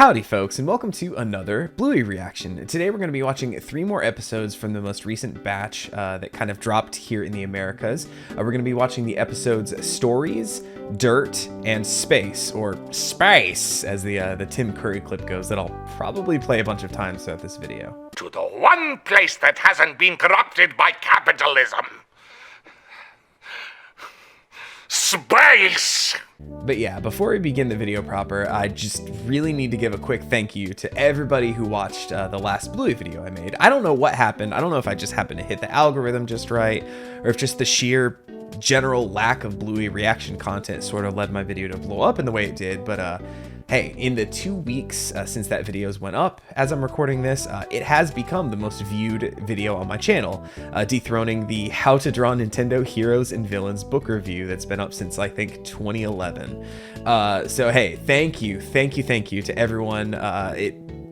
Howdy folks, and welcome to another Bluey reaction. Today we're going to be watching 3 more episodes from the most recent batch that kind of dropped here in the Americas. We're going to be watching the episodes Stories, Dirt, and Space, or Space, as the Tim Curry clip goes that I'll probably play a bunch of times throughout this video. To the one place that hasn't been corrupted by capitalism. Space! But yeah, before we begin the video proper, I just really need to give a quick thank you to everybody who watched the last Bluey video I made. I don't know what happened. I don't know if I just happened to hit the algorithm just right, or if just the sheer general lack of Bluey reaction content sort of led my video to blow up in the way it did. But hey, in the 2 weeks since that videos went up, as I'm recording this, it has become the most viewed video on my channel, dethroning the How to Draw Nintendo Heroes and Villains book review that's been up since I think 2011. So hey, thank you to everyone.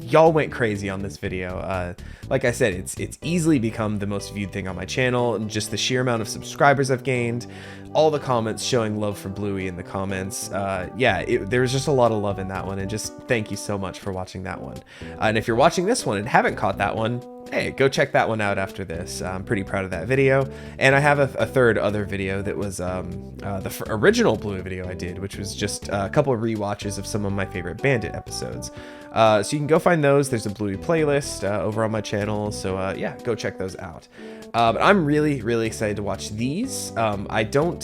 Y'all went crazy on this video. Like I said, it's easily become the most viewed thing on my channel, and just the sheer amount of subscribers I've gained, all the comments showing love for Bluey in the comments. Yeah, there was just a lot of love in that one, and just thank you so much for watching that one. And if you're watching this one and haven't caught that one, hey, go check that one out after this. I'm pretty proud of that video. And I have a third other video that was the original Bluey video I did, which was just a couple of rewatches of some of my favorite Bandit episodes. So you can go find those. There's a Bluey playlist over on my channel. So yeah, go check those out. But I'm really excited to watch these. I don't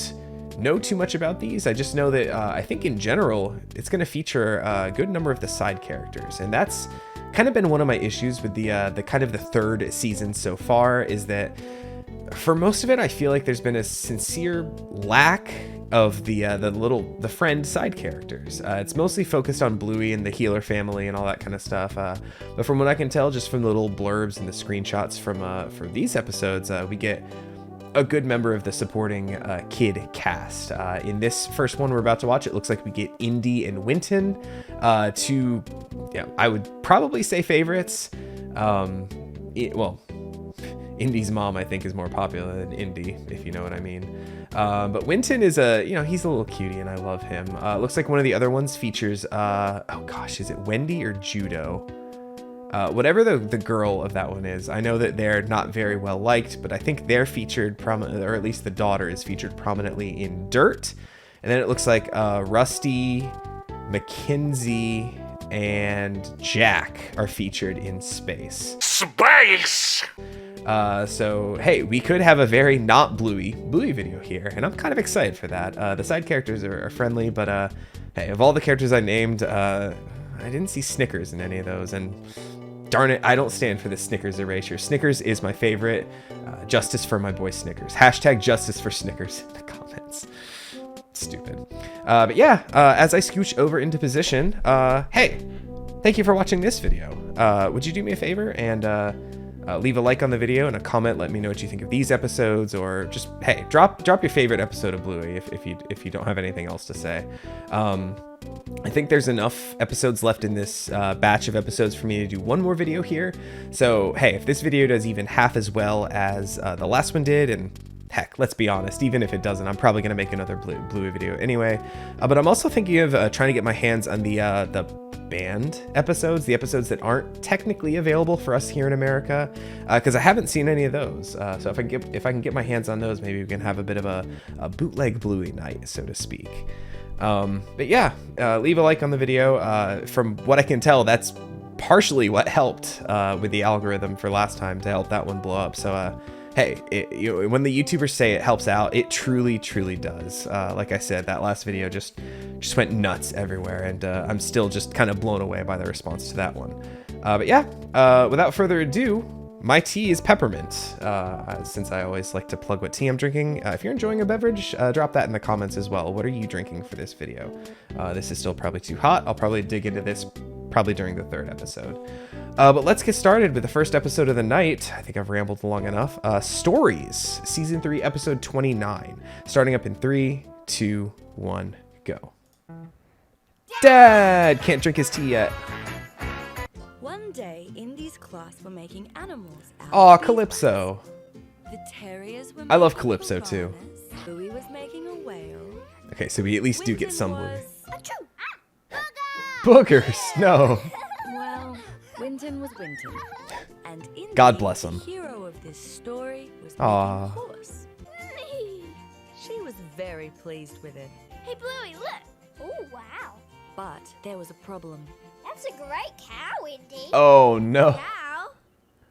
know too much about these. I just know that I think in general, it's going to feature a good number of the side characters. And that's kind of been one of my issues with the kind of the third season so far, is that for most of it, I feel like there's been a sincere lack of the friend side characters. It's mostly focused on Bluey and the Healer family and all that kind of stuff. But from what I can tell, just from the little blurbs and the screenshots from these episodes, we get a good member of the supporting kid cast. In this first one we're about to watch, it looks like we get Indy and Winton, two, yeah, I would probably say favorites. Well, Indy's mom, I think, is more popular than Indy, if you know what I mean. But Winton is he's a little cutie and I love him. Looks like one of the other ones features, oh gosh, is it Wendy or Judo? Whatever the girl of that one is. I know that they're not very well liked, but I think they're featured prominently, or at least the daughter is featured prominently in Dirt. And then it looks like Rusty, Mackenzie, and Jack are featured in Space. Space! So hey, we could have a very not Bluey video here, and I'm kind of excited for that. The side characters are friendly, but hey, of all the characters I named, I didn't see Snickers in any of those, and darn it, I don't stand for the Snickers erasure. Snickers is my favorite. Justice for my boy Snickers. Hashtag justice for Snickers in the comments. Stupid. But yeah, as I scooch over into position, hey, thank you for watching this video. Would you do me a favor and leave a like on the video and a comment? Let me know what you think of these episodes, or just, hey, drop your favorite episode of Bluey if you don't have anything else to say. I think there's enough episodes left in this batch of episodes for me to do one more video here. So hey, if this video does even half as well as the last one did, and heck, let's be honest, even if it doesn't, I'm probably gonna make another Bluey video anyway. But I'm also thinking of trying to get my hands on the band episodes, the episodes that aren't technically available for us here in America, because I haven't seen any of those. So if I can get my hands on those, maybe we can have a bit of a bootleg Bluey night, so to speak. But yeah, leave a like on the video. From what I can tell, that's partially what helped with the algorithm for last time to help that one blow up. So hey, when the YouTubers say it helps out, it truly does. Like I said, that last video just went nuts everywhere, and I'm still just kind of blown away by the response to that one. But yeah, without further ado, my tea is peppermint, since I always like to plug what tea I'm drinking. If you're enjoying a beverage, drop that in the comments as well. What are you drinking for this video? This is still probably too hot. I'll probably dig into this probably during the third episode. But let's get started with the first episode of the night. I think I've rambled long enough. Stories, Season 3, Episode 29. Starting up in 3, 2, 1, go. Dad can't drink his tea yet. One day, Indy's class were making animals out Aw, of Calypso. beeswax. The terriers were I love making Calypso too. hippopotamus, Bluey was making a whale. Okay, so we at least do get some Bluey. was... Boogers. No. Well, Winton was Winton. And Indy, God bless him. the hero of this story, was Aw. making a horse. She was very pleased with it. Hey, Bluey, look. Oh, wow. But there was a problem. That's a great cow, Indy. Oh, no. Cow?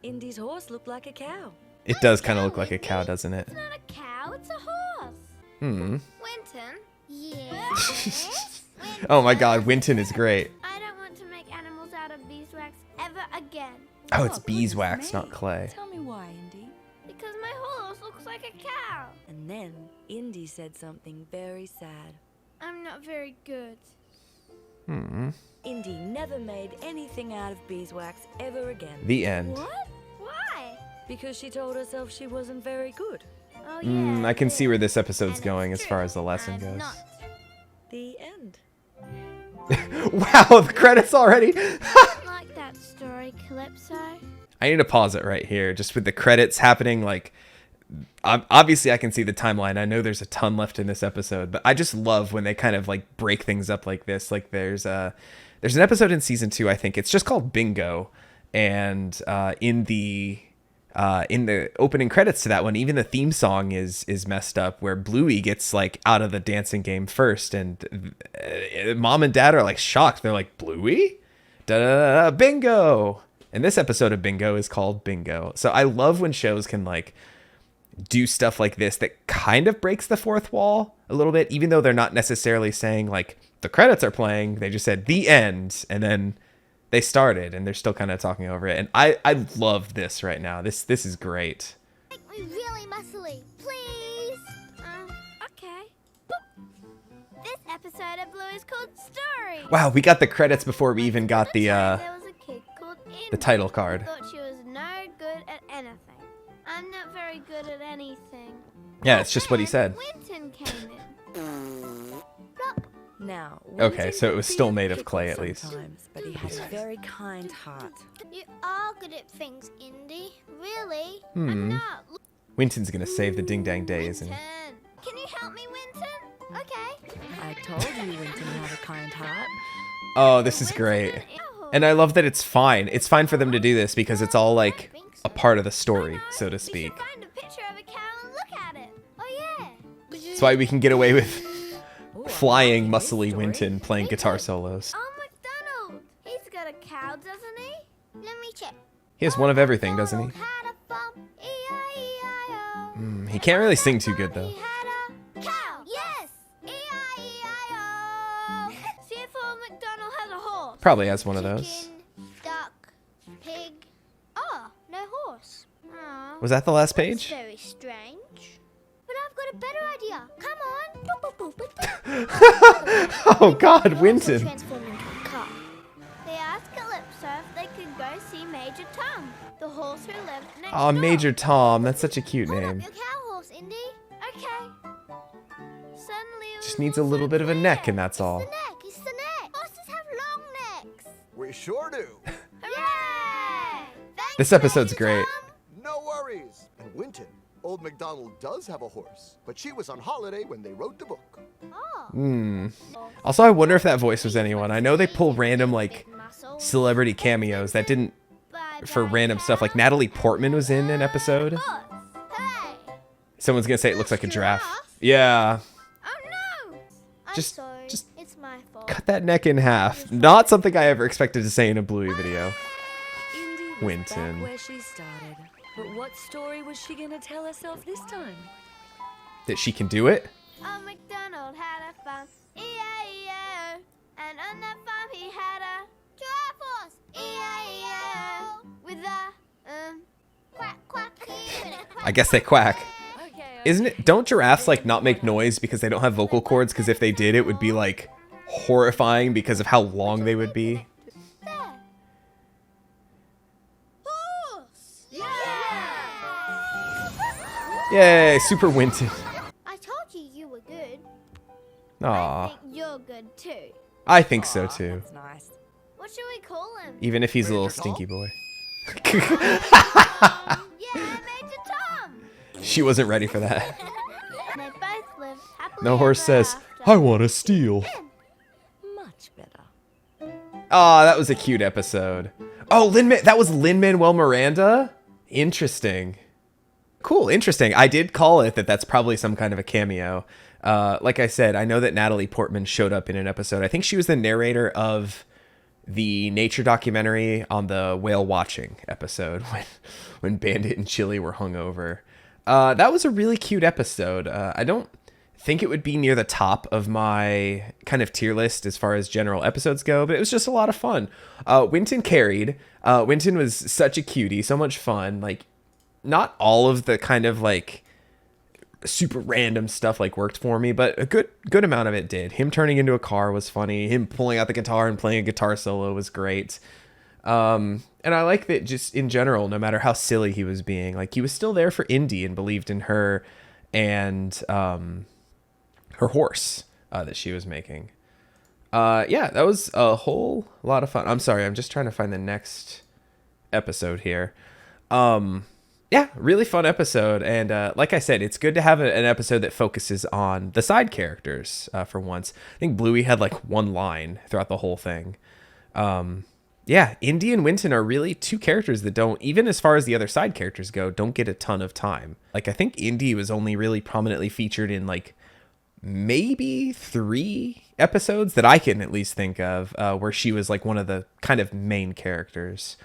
Indy's horse looked like a cow. It does kind of look like a cow, doesn't it? It's not a cow, it's a horse. Hmm. Winton? Yes? Oh my god, Winton is great. I don't want to make animals out of beeswax ever again. Oh, it's goodness beeswax, me. not clay. Tell me why, Indy. Because my horse looks like a cow. And then Indy said something very sad. I'm not very good. Hmm. Indy never made anything out of beeswax ever again. The end. What? Why? Because she told herself she wasn't very good. Oh, yeah. I can see where this episode's And going it's as far true. as the lesson I'm goes. not. The end. Wow, the credits already? Like that story, Calypso. I need to pause it right here, just with the credits happening. Like, obviously I can see the timeline. I know there's a ton left in this episode, but I just love when they kind of like break things up like this. Like there's an episode in season 2, I think it's just called Bingo, and in the opening credits to that one, even the theme song is messed up, where Bluey gets like out of the dancing game first, and mom and dad are like shocked. They're like, Bluey? Da da da da, bingo. And this episode of Bingo is called Bingo. So I love when shows can like do stuff like this that kind of breaks the fourth wall a little bit, even though they're not necessarily saying like the credits are playing. They just said the end, and then they started, and they're still kind of talking over it. And I love this right now. This is great. Make me really muscly, please. Okay. Boop. This episode of Blue is called Story. Wow, we got the credits before we even got the There was a kid called Indy. the title card. Thought she was no good at anything. I'm not very good at anything. Yeah, it's just what he said. Winton came in. Plop. Now, Okay, Winton so it could was be still a made of pickle clay at least. sometimes, but he had a very kind heart. You are good at things, Indy. Really? Hmm. I'm not. Winton's gonna save the ding dang day, isn't he? Winton. Can you help me, Winton? Okay. I told you Winton had a kind heart. Oh, this is great. And I love that it's fine. It's fine for them to do this because it's all like a part of the story, so to speak. We should find a picture of a cow and look at it. Oh yeah. That's why we can get away with Ooh, flying, I like this muscly story. Winton playing guitar solos. Oh, McDonald. He's got a cow, doesn't he? Let me check. He has one of everything, doesn't he? Had a farm, E-I-E-I-O. He can't really sing too good though. He had a cow. Yes. E-I-E-I-O. See if old McDonald has a horse. Probably has one of those. Chicken, duck, pig. Oh, no horse. Aw. Was that the last That's page? very strange. But I've got a better idea. Come on. Boop, boop, boop, boop, boop. Oh God, Also Winton. transform into a car. They asked Calypso if they could go see Major Tom, the horse who lived next Oh, door. Major Tom. That's such a cute Hold name. up your cow horse, Indy. Okay. Suddenly it Just was needs a all little so bit of a neck, clear. and that's all. It's the neck. It's the neck. Horses have long necks. We sure do. Hooray! Thanks, This episode's Major great. Tom. No worries. And Winton, old MacDonald does have a horse, but she was on holiday when they wrote the book. Oh. Also, I wonder if that voice was anyone. I know they pull random like Muscle. celebrity cameos that didn't for Bye-bye, random stuff. Like cow. Natalie Portman was in an episode. Horse. Hooray! Someone's gonna say it looks like a giraffe. Yeah. Oh no! I'm Just- sorry. just It's my fault. Cut that neck in half. Not something I ever expected to say in a Bluey video. Indy was Winton. back where she started. But what story was she gonna tell herself this time? That she can do it? Oh, MacDonald had a farm, E-I-E-I-O. And on that farm he had a giraffe horse, E-I-E-I-O. With a, quack, quack, I guess they quack. Okay, Isn't it? Don't giraffes like not make noise because they don't have vocal cords? Because if they did, it would be like horrifying because of how long they would be. There. Horse! Yeah! Yay, Super Winton. I told you you were good. I Aw, think you're good too. I think so too. That's nice. What should we call him? Even if he's a little Major Tom? stinky boy. Yeah, Major Tom. She wasn't ready for that. They both lived happily No horse ever says, after. I want to steal. Much better. Oh, that was a cute episode. Oh, that was Lin-Manuel Miranda? Interesting. Cool, interesting. I did call it that's probably some kind of a cameo. Like I said, I know that Natalie Portman showed up in an episode. I think she was the narrator of the nature documentary on the whale watching episode when Bandit and Chili were hungover. That was a really cute episode. I don't think it would be near the top of my kind of tier list as far as general episodes go, but it was just a lot of fun. Winton carried. Winton was such a cutie, so much fun. Like, not all of the kind of like super random stuff like worked for me, but a good amount of it did. Him turning into a car was funny. Him pulling out the guitar and playing a guitar solo was great. And I like that just in general, no matter how silly he was being, like he was still there for Indy and believed in her and her horse that she was making. Yeah, that was a whole lot of fun. I'm sorry, I'm just trying to find the next episode here. Yeah, really fun episode. And like I said, it's good to have an episode that focuses on the side characters for once. I think Bluey had like one line throughout the whole thing. Yeah, Indy and Winton are really two characters that don't, even as far as the other side characters go, don't get a ton of time. Like, I think Indy was only really prominently featured in like maybe 3 episodes that I can at least think of, where she was like one of the kind of main characters.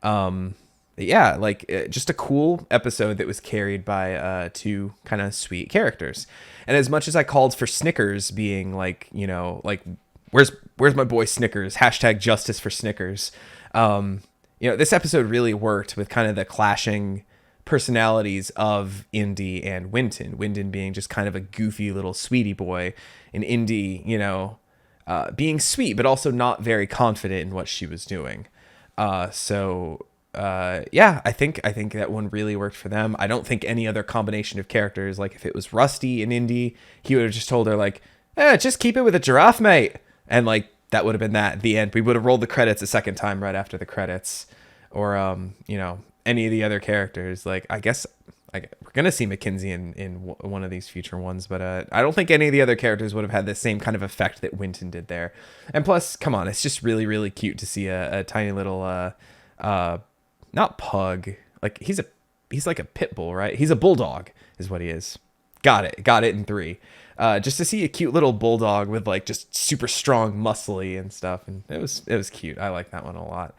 Yeah, like just a cool episode that was carried by 2 kind of sweet characters. And as much as I called for Snickers being like, you know, like where's my boy Snickers, # justice for Snickers. You know, this episode really worked with kind of the clashing personalities of Indy and Winton. Winton being just kind of a goofy little sweetie boy, and Indy, you know, being sweet but also not very confident in what she was doing. Yeah, I think that one really worked for them. I don't think any other combination of characters, like if it was Rusty and Indy, he would have just told her like, just keep it with a giraffe, mate. And like, that would have been that, the end. We would have rolled the credits a second time right after the credits. Or, you know, any of the other characters. Like, I guess we're going to see Mackenzie in one of these future ones. But I don't think any of the other characters would have had the same kind of effect that Winton did there. And plus, come on, it's just really, really cute to see a tiny little, not pug. Like, he's like a pit bull, right? He's a bulldog is what he is. Got it in 3. Just to see a cute little bulldog with like just super strong, muscly and stuff, and it was cute. I like that one a lot.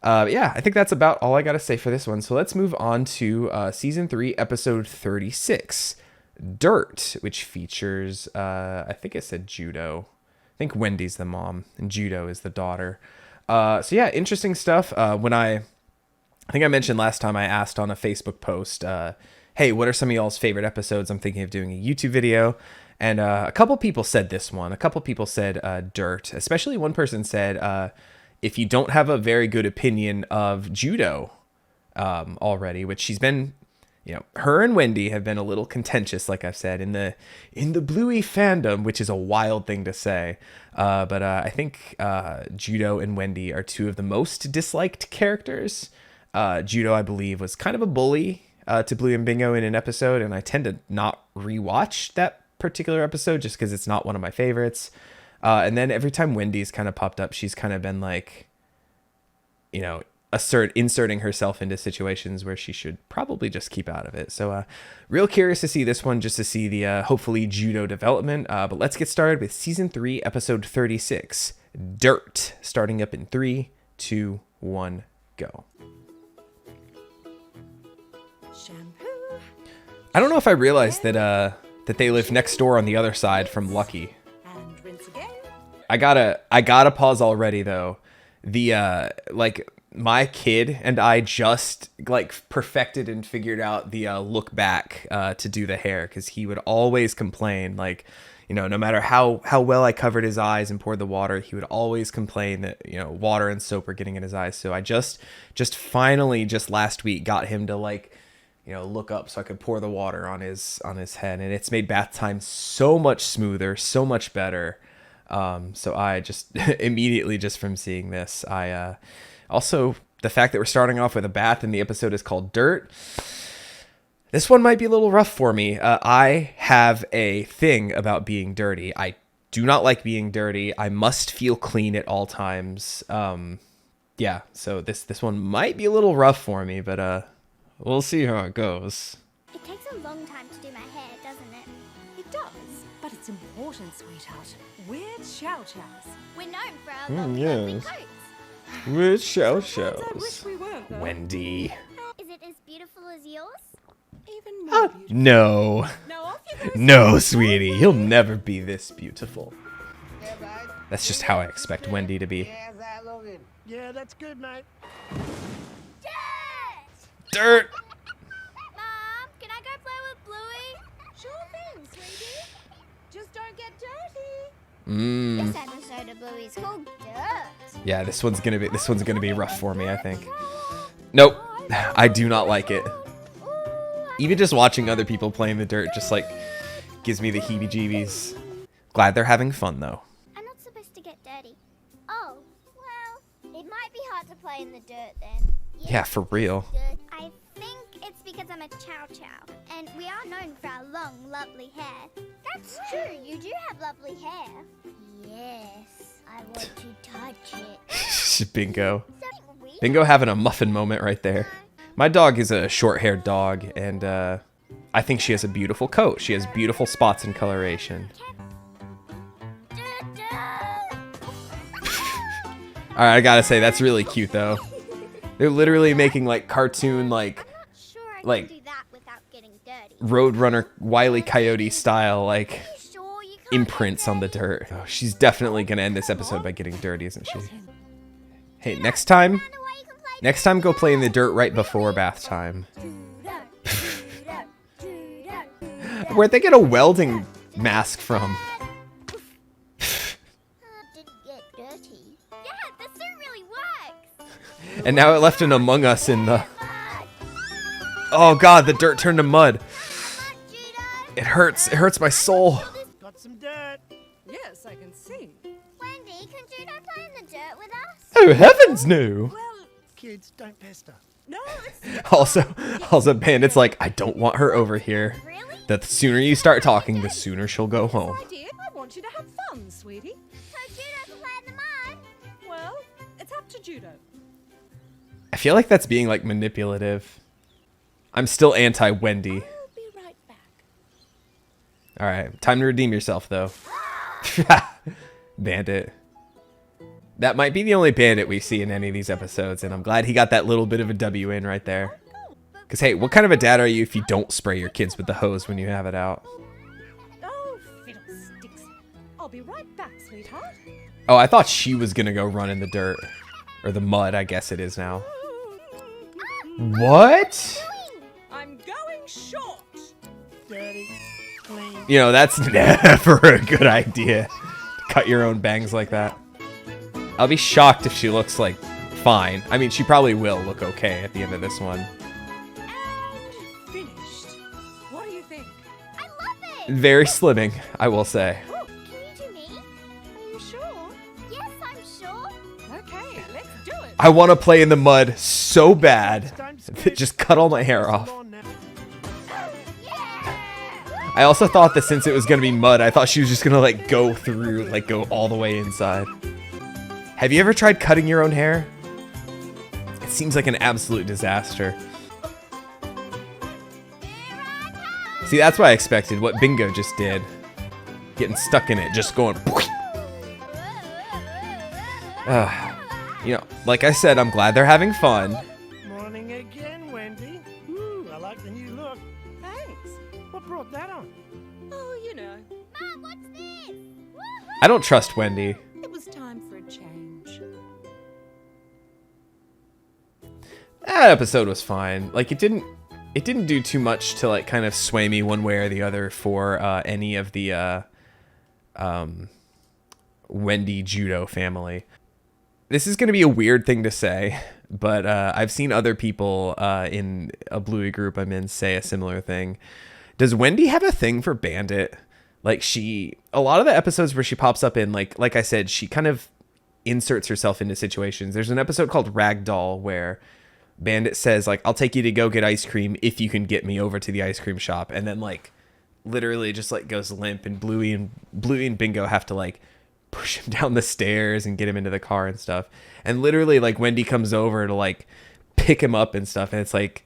Yeah, I think that's about all I got to say for this one. So let's move on to season 3, episode 36, Dirt, which features I think it said Judo. I think Wendy's the mom and Judo is the daughter. So yeah, interesting stuff. I think I mentioned last time I asked on a Facebook post, hey, what are some of y'all's favorite episodes? I'm thinking of doing a YouTube video. And a couple people said this one. A couple people said Dirt. Especially one person said, if you don't have a very good opinion of Judo already, which she's been, you know, her and Wendy have been a little contentious, like I've said, in the Bluey fandom, which is a wild thing to say. But I think Judo and Wendy are 2 of the most disliked characters. Judo, I believe, was kind of a bully to Bluey and Bingo in an episode, and I tend to not rewatch that particular episode just because it's not one of my favorites. And then every time Wendy's kind of popped up, she's kind of been like, you know, inserting herself into situations where she should probably just keep out of it. So real curious to see this one, just to see the hopefully Judo development. But let's get started with season 3, episode 36, Dirt, starting up in 3, 2, 1, go. Shampoo. I don't know if I realized that they live next door on the other side from Lucky. And rinse again. I gotta pause already though. The like my kid and I just like perfected and figured out the look back to do the hair, because he would always complain, like, you know, no matter how well I covered his eyes and poured the water, he would always complain that, you know, water and soap were getting in his eyes. So I just finally just last week got him to, like, you know, look up so I could pour the water on his head, and it's made bath time so much smoother, so much better. So I just immediately, just from seeing this, I also, the fact that we're starting off with a bath and the episode is called Dirt, this one might be a little rough for me. I have a thing about being dirty. I do not like being dirty. I must feel clean at all times. Yeah, so this one might be a little rough for me, but we'll see how it goes. It takes a long time to do my hair, doesn't it? It does, but it's important, sweetheart. We're Chow Chows. We're known for our lovely yes. coats. With show Sometimes I wish we weren't, though. Wendy. Is it as beautiful as yours? Even more beautiful. No. Now off you go. No, sweetie. You'll never be this beautiful. That's just how I expect Wendy to be. Yeah, that's good, mate. Dirt! Dirt. Mom, can I go play with Bluey? Sure thing, sweetie. Just don't get dirty. Mmm. This episode of Bluey is called Dirt. Yeah, this one's gonna be rough for me, I think. Nope. I do not like it. Even just watching other people play in the dirt just like gives me the heebie-jeebies. Glad they're having fun though. I'm not supposed to get dirty. Oh, well, it might be hard to play in the dirt then. Yeah, for real. Dirt. I think it's because I'm a Chow Chow, and we are known for our long, lovely hair. That's true, you do have lovely hair. Yes, I want to touch it. Bingo. Something weird. Bingo having a muffin moment right there. My dog is a short-haired dog, and I think she has a beautiful coat. She has beautiful spots and coloration. All right, I gotta say that's really cute though. They're literally making like cartoon like Sure, I Like- can do that without getting dirty. Roadrunner Wile E. Coyote style like Sure, you can't imprints on the dirt. Oh, she's definitely gonna end this episode by getting dirty, isn't she? Hey, next time go play in the dirt right before bath time. Where'd they get a welding mask from? Didn't get dirty. Yeah, the suit really works. And now it left an Among Us in the... Oh god, the dirt turned to mud. It hurts my soul. Got some dirt. Yes, I can see. Wendy, can Judo play in the dirt with us? Oh heavens no. Well, Kids, don't pester. no, it's Also Bandit's like, I don't want her over here. Really? The sooner you start talking, the sooner she'll go home. idea. I want you to have fun, sweetie. So Judo can play in the mud? Well, it's up to Judo. I feel like that's being like manipulative. I'm still anti-Wendy. I'll be right back. Alright, time to redeem yourself though. Bandit. That might be the only Bandit we see in any of these episodes, and I'm glad he got that little bit of a W in right there. Because hey, what kind of a dad are you if you don't spray your kids with the hose when you have it out? Oh, fiddlesticks. I'll be right back, sweetheart. Oh, I thought she was gonna go run in the dirt. Or the mud, I guess it is now. What? I'm going short. Dirty, clean. You know, that's never a good idea. To cut your own bangs like that. I'll be shocked if she looks like fine. I mean, she probably will look okay at the end of this one. And finished. What do you think? I love it! Very slimming, I will say. Oh, can you do me? Are you sure? Yes, I'm sure. Okay, let's do it. I want to play in the mud so bad. Don't skip. Just cut all my hair off. Come on now. Yeah! I also thought that since it was going to be mud, I thought she was just going to like go through, like go all the way inside. Have you ever tried cutting your own hair? It seems like an absolute disaster. See, that's what I expected, what Bingo just did. Getting stuck in it, just going... You know, like I said, I'm glad they're having fun. Morning again, Wendy. Ooh, I like the new look. Thanks. What brought that on? Oh, you know, Mom, what's this? Woohoo! I don't trust Wendy. it was time for a change. That episode was fine. Like it didn't do too much to like kind of sway me one way or the other for any of the Wendy Judo family. This is going to be a weird thing to say, but I've seen other people in a Bluey group I'm in say a similar thing. Does Wendy have a thing for Bandit? Like a lot of the episodes where she pops up in, like I said, she kind of inserts herself into situations. There's an episode called Ragdoll where Bandit says, like, I'll take you to go get ice cream if you can get me over to the ice cream shop. And then, like literally just like goes limp, and Bluey and Bingo have to like push him down the stairs and get him into the car and stuff. And literally like Wendy comes over to like pick him up and stuff, and it's like,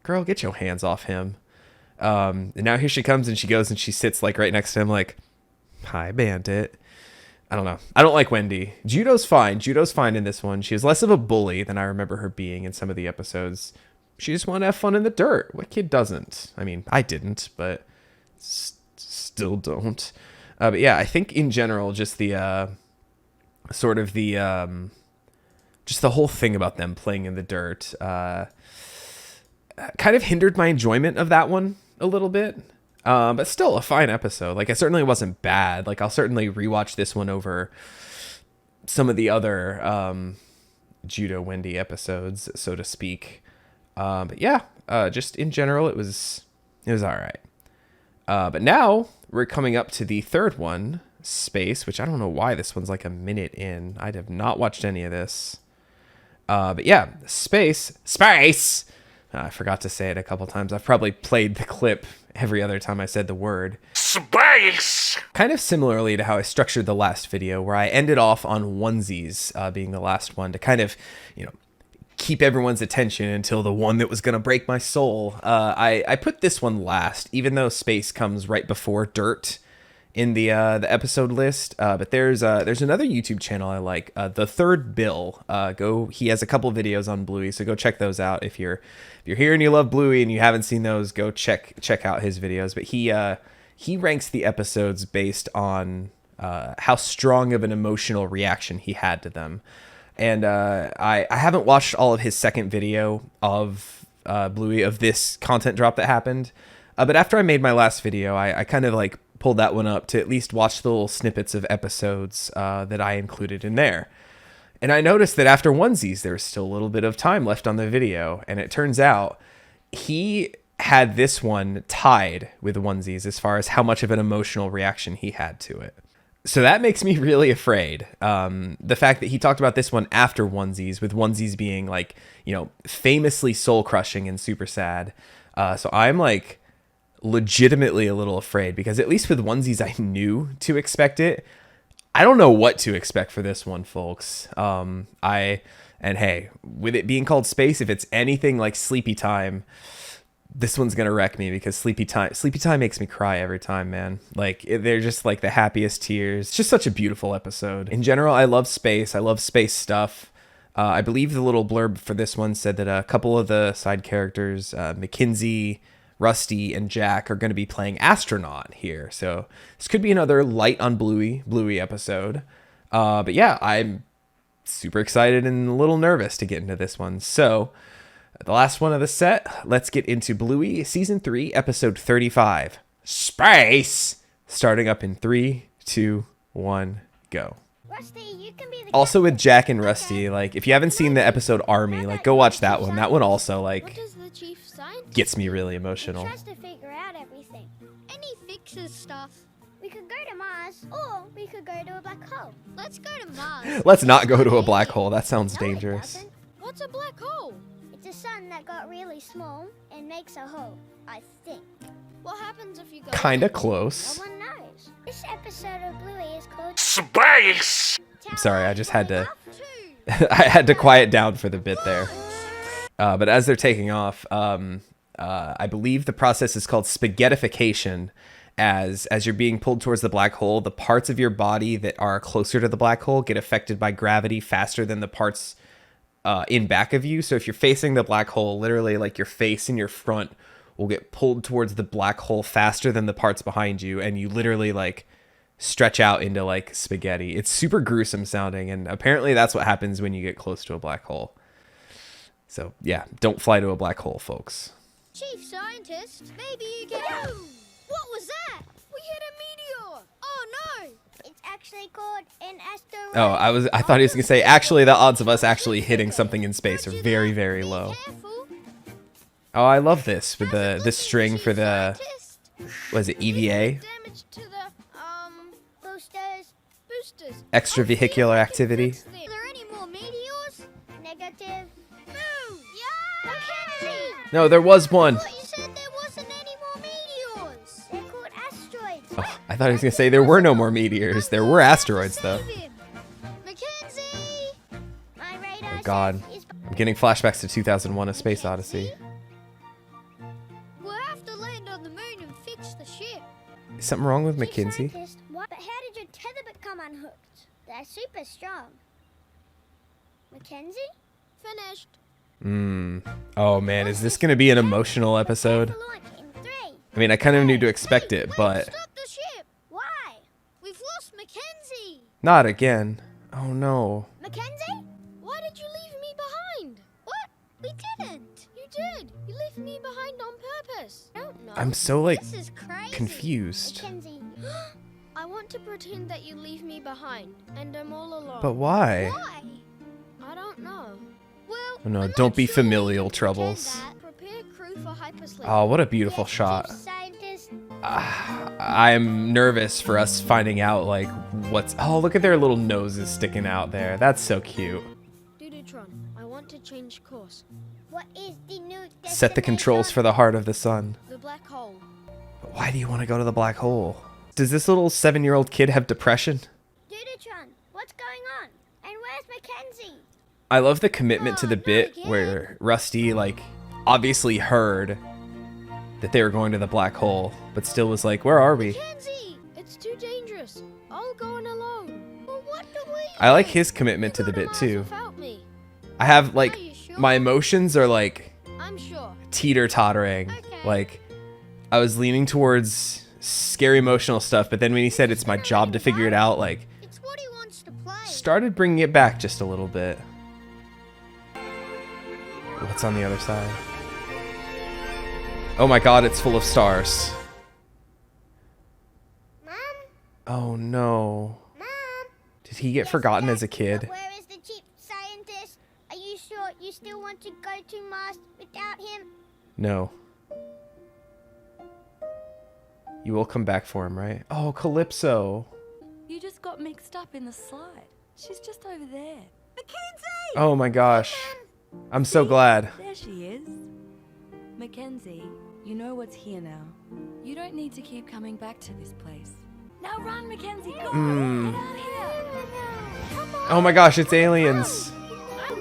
girl, get your hands off him. And now here she comes, and she goes and she sits like right next to him like, hi, Bandit. I don't know. I don't like Wendy. Judo's fine. Judo's fine in this one. She was less of a bully than I remember her being in some of the episodes. She just wanted to have fun in the dirt. What kid doesn't? I mean, I didn't, but still don't. But yeah, I think in general, just the sort of the just the whole thing about them playing in the dirt kind of hindered my enjoyment of that one a little bit. But still a fine episode. Like, it certainly wasn't bad. Like, I'll certainly rewatch this one over some of the other Judo Wendy episodes, so to speak. But yeah, just in general, it was all right. But now we're coming up to the third one, Space, which I don't know why this one's like a minute in. I have not watched any of this. But yeah, Space. I forgot to say it a couple times. I've probably played the clip every other time I said the word. Space! Kind of similarly to how I structured the last video, where I ended off on onesies being the last one to kind of, keep everyone's attention until the one that was going to break my soul. I put this one last, even though Space comes right before Dirt in the episode list. But there's another YouTube channel I like, The Third Bill. He has a couple videos on Bluey, so go check those out. If you're here and you love Bluey and you haven't seen those, go check out his videos. But he ranks the episodes based on how strong of an emotional reaction he had to them. And I haven't watched all of his second video of Bluey, of this content drop that happened. But after I made my last video, I kind of like pulled that one up to at least watch the little snippets of episodes that I included in there. And I noticed that after onesies, there was still a little bit of time left on the video. And it turns out he had this one tied with onesies as far as how much of an emotional reaction he had to it. So that makes me really afraid. The fact that he talked about this one after onesies, with onesies being like, famously soul crushing and super sad. So I'm like legitimately a little afraid, because at least with onesies, I knew to expect it. I don't know what to expect for this one, folks. And hey, with it being called Space, if it's anything like Sleepy Time, this one's gonna wreck me, because Sleepy Time makes me cry every time, man. Like, they're just like the happiest tears. It's just such a beautiful episode. In general, I love Space. I love space stuff. I believe the little blurb for this one said that a couple of the side characters, Mackenzie, Rusty, and Jack, are going to be playing astronaut here. So this could be another light on Bluey episode. But yeah, I'm super excited and a little nervous to get into this one. So the last one of the set, let's get into Bluey Season 3, Episode 35, Space! Starting up in 3, 2, 1, go. Rusty, you can be the Also with Jack and Rusty, like, if you haven't seen the episode Army, like, go watch that one. That one also, like, gets me really emotional. He tries to figure out everything. And he fixes stuff. We could go to Mars, or we could go to a black hole. Let's go to Mars. Let's not go to a black hole. That sounds No, it dangerous. doesn't. What's a black hole? It's a sun that got really small and makes a hole, I think. What happens if you go? Kinda No close. one knows. This episode of Bluey is called Space! Sorry, I just had to... Two. I had to quiet down for the bit there. But as they're taking off, I believe the process is called spaghettification. As you're being pulled towards the black hole, the parts of your body that are closer to the black hole get affected by gravity faster than the parts in back of you. So if you're facing the black hole, literally like your face and your front will get pulled towards the black hole faster than the parts behind you, and you literally like stretch out into like spaghetti. It's super gruesome sounding, and apparently that's what happens when you get close to a black hole. So yeah, don't fly to a black hole, folks. Chief Scientist, maybe you can... What was that? We hit a meteor. Oh no! It's actually called an asteroid. Oh, I thought he was gonna say, actually the odds of us actually hitting something in space are very, very low. Careful. Oh, I love this with the string for the, was it EVA? Damage to the boosters. Extravehicular activity. Are there any more meteors? Negative. Boom! Yeah! No, there was one. I thought you said there wasn't any more meteors. They're called I thought he was gonna say there were no more meteors. There were asteroids though. Save him. Mackenzie! My radar Oh God, is I'm getting flashbacks to 2001: A Space Odyssey. We'll have to land on the moon and fix the ship. Is something wrong with Chief Mackenzie? Scientist, what? But how did your tether become unhooked? They're super strong. Mackenzie? Finished. Oh man, is this gonna be an emotional episode? For launch in 3. I mean, I kind of knew to expect it, but Stop the ship. Why? We've lost Mackenzie. not again. Oh no. Mackenzie? Why did you leave me behind? What? We didn't. You did. You left me behind on purpose. I don't know. I'm so like This is crazy. confused. Mackenzie. I want to pretend that you leave me behind and I'm all alone. But why? Why? I don't know. Well, Oh, no, I'm don't not be sure. familial Pretend troubles. that. Prepare crew for hypersleep. Oh, what a beautiful Yes, shot. Chief Scientist. I'm nervous for us finding out like what's. Oh, look at their little noses sticking out there. That's so cute. Dudutron, I want to change course. What is the new Set the controls for the heart of the sun. The black hole. But why do you want to go to the black hole? Does this little 7-year-old kid have depression? Dudutron, what's going on? And where's Mackenzie? I love the commitment to the not bit again. where Rusty like obviously heard that they were going to the black hole, but still was like, "Where are we?" Mackenzie, it's too dangerous. I'll go on alone. Well, what do we I like do? his commitment to You the go bit Mars too. without me. I have like Are you sure? my emotions are like I'm sure. teeter-tottering. Okay. Like I was leaning towards scary emotional stuff, but then when he said it's my job to figure it out, like It's what he wants to play. started bringing it back just a little bit. What's on the other side? Oh my God, it's full of stars. Mom? Oh no. Mom? Did he get forgotten as a kid? Where is the Chief Scientist? Are you sure you still want to go to Mars without him? No. You will come back for him, right? Oh, Calypso. You just got mixed up in the slide. She's just over there. Mackenzie! Oh my gosh. I'm so glad. There she is. Mackenzie, you know what's here now. You don't need to keep coming back to this place. Now run, Mackenzie! Go! Get out here! Oh my gosh, it's aliens.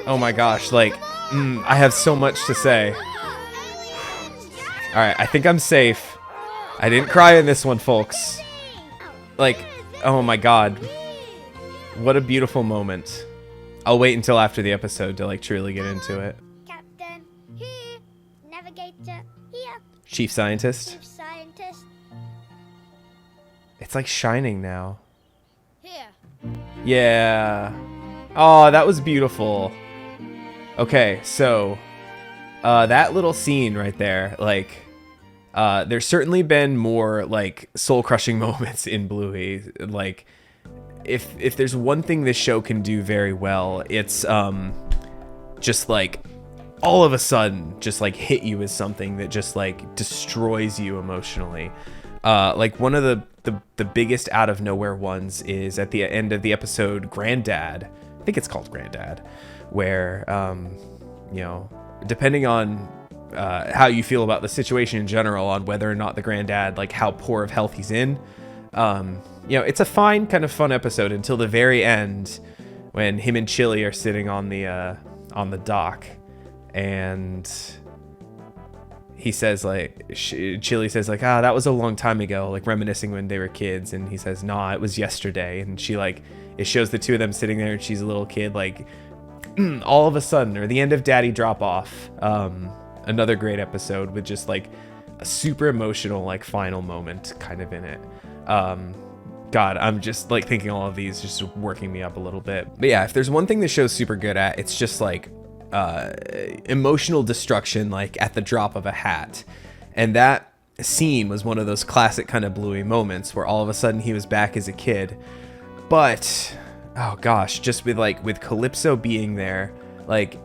Oh my gosh, like, I have so much to say. Alright, I think I'm safe. I didn't cry in this one, folks. Like, oh my God. What a beautiful moment. I'll wait until after the episode to like truly get into it. Captain, here. Navigator, here. Chief Scientist. Chief Scientist. It's like shining now. Here. Yeah. Oh, that was beautiful. Okay, so that little scene right there, like there's certainly been more like soul-crushing moments in Bluey. Like if there's one thing this show can do very well, it's just like all of a sudden just like hit you with something that just like destroys you emotionally. Like one of the biggest out of nowhere ones is at the end of the episode Granddad. I think it's called Granddad, where you know, depending on how you feel about the situation in general, on whether or not the granddad, like how poor of health he's in, you know, it's a fine kind of fun episode until the very end when him and Chili are sitting on the dock, and he says like, Chili says like, that was a long time ago, like reminiscing when they were kids, and he says, nah, it was yesterday, and she like, it shows the two of them sitting there, and she's a little kid, like all of a sudden, or the end of Daddy Drop Off, another great episode with just like a super emotional like final moment kind of in it. God, I'm just like thinking all of these just working me up a little bit. But yeah, if there's one thing the show's super good at, it's just like emotional destruction, like at the drop of a hat. And that scene was one of those classic kind of Bluey moments where all of a sudden he was back as a kid. But oh gosh, just with Calypso being there, like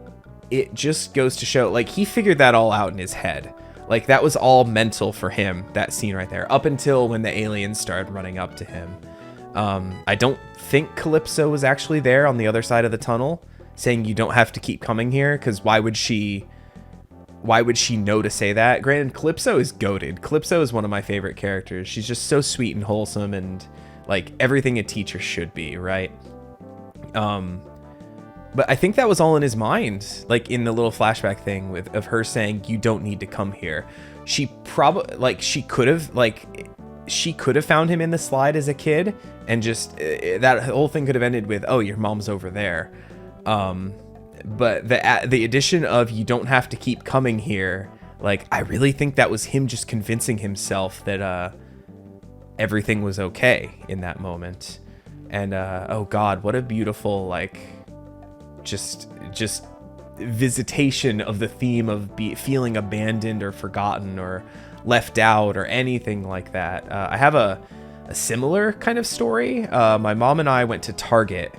it just goes to show, like he figured that all out in his head. Like that was all mental for him, that scene right there, up until when the aliens started running up to him. I don't think Calypso was actually there on the other side of the tunnel saying you don't have to keep coming here, because why would she why would she know to say that? Granted, Calypso is goated. Calypso is one of my favorite characters. She's just so sweet and wholesome and like everything a teacher should be, right? But I think that was all in his mind, like in the little flashback thing of her saying, you don't need to come here. She probably, like, she could have found him in the slide as a kid, and just that whole thing could have ended with, oh, your mom's over there. But the addition of you don't have to keep coming here, like, I really think that was him just convincing himself that everything was okay in that moment. And oh God, what a beautiful, like, just visitation of the theme of feeling abandoned or forgotten or left out or anything like that. I have a similar kind of story. My mom and I went to Target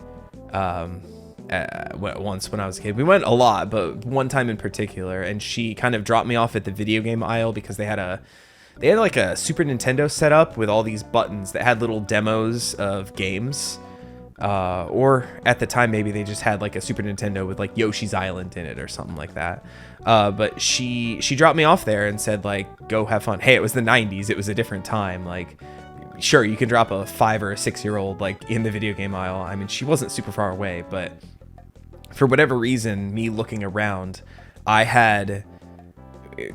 once when I was a kid. We went a lot, but one time in particular, and she kind of dropped me off at the video game aisle because they had like a Super Nintendo set up with all these buttons that had little demos of games. Or at the time, maybe they just had like a Super Nintendo with like Yoshi's Island in it or something like that. But she dropped me off there and said, like, go have fun. Hey, it was the 90s. It was a different time. Like, sure, you can drop a 5 or a 6-year-old like in the video game aisle. I mean, she wasn't super far away, but for whatever reason, me looking around, I had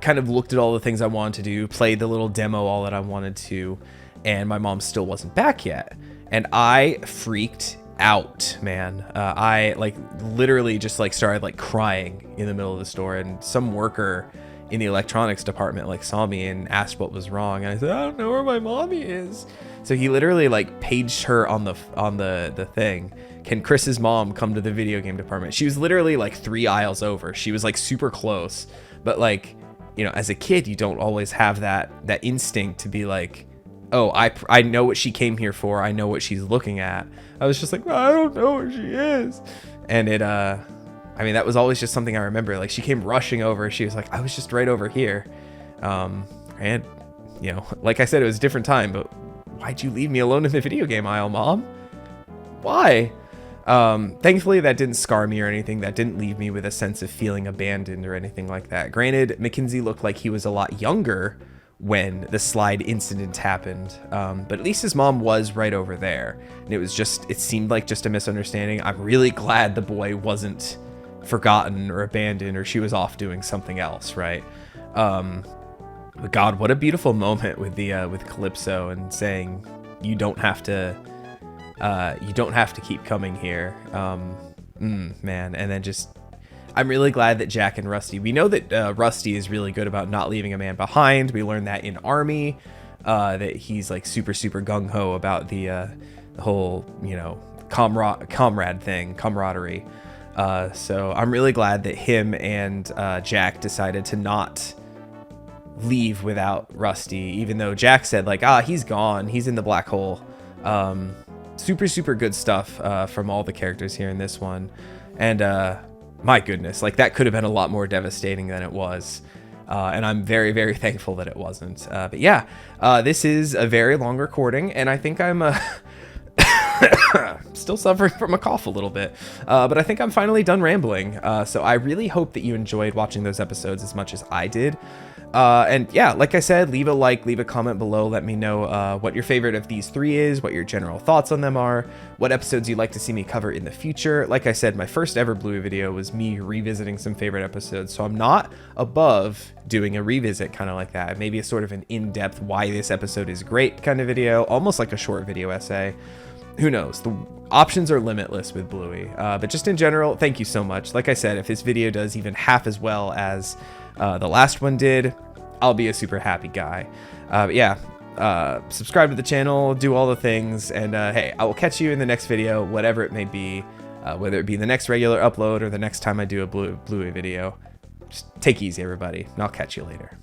kind of looked at all the things I wanted to do, played the little demo, all that I wanted to, and my mom still wasn't back yet. And I freaked out, man. I like literally just like started like crying in the middle of the store, and some worker in the electronics department like saw me and asked what was wrong. And I said, I don't know where my mommy is. So he literally like paged her on the thing. Can Chris's mom come to the video game department? She was literally like 3 aisles over. She was like super close, but like, you know, as a kid, you don't always have that instinct to be like, oh, I know what she came here for. I know what she's looking at. I was just like, I don't know where she is. And it, I mean, that was always just something I remember. Like, she came rushing over. She was like, I was just right over here. And, you know, like I said, it was a different time, but why'd you leave me alone in the video game aisle, Mom? Why? Thankfully, that didn't scar me or anything. That didn't leave me with a sense of feeling abandoned or anything like that. Granted, Mackenzie looked like he was a lot younger when the slide incident happened, but at least his mom was right over there, and it seemed like just a misunderstanding. I'm really glad the boy wasn't forgotten or abandoned, or she was off doing something else, right? But God, what a beautiful moment with with Calypso and saying you don't have to keep coming here, man. And then just, I'm really glad that Jack and Rusty, we know that Rusty is really good about not leaving a man behind. We learned that in Army, that he's like super gung-ho about the whole, you know, camaraderie. So I'm really glad that him and Jack decided to not leave without Rusty, even though Jack said like, he's gone, he's in the black hole. Super good stuff from all the characters here in this one. And my goodness, like that could have been a lot more devastating than it was. And I'm very thankful that it wasn't. But yeah, this is a very long recording, and I think I'm still suffering from a cough a little bit. But I think I'm finally done rambling. So I really hope that you enjoyed watching those episodes as much as I did. And yeah, like I said, leave a like, leave a comment below. Let me know what your favorite of these 3 is, what your general thoughts on them are, what episodes you'd like to see me cover in the future. Like I said, my first ever Bluey video was me revisiting some favorite episodes, so I'm not above doing a revisit kind of like that. Maybe a sort of an in-depth why this episode is great kind of video, almost like a short video essay. Who knows? The options are limitless with Bluey. But just in general, thank you so much. Like I said, if this video does even half as well as the last one did, I'll be a super happy guy. But yeah, subscribe to the channel, do all the things, and hey, I will catch you in the next video, whatever it may be, whether it be the next regular upload or the next time I do a Bluey video. Just take it easy, everybody, and I'll catch you later.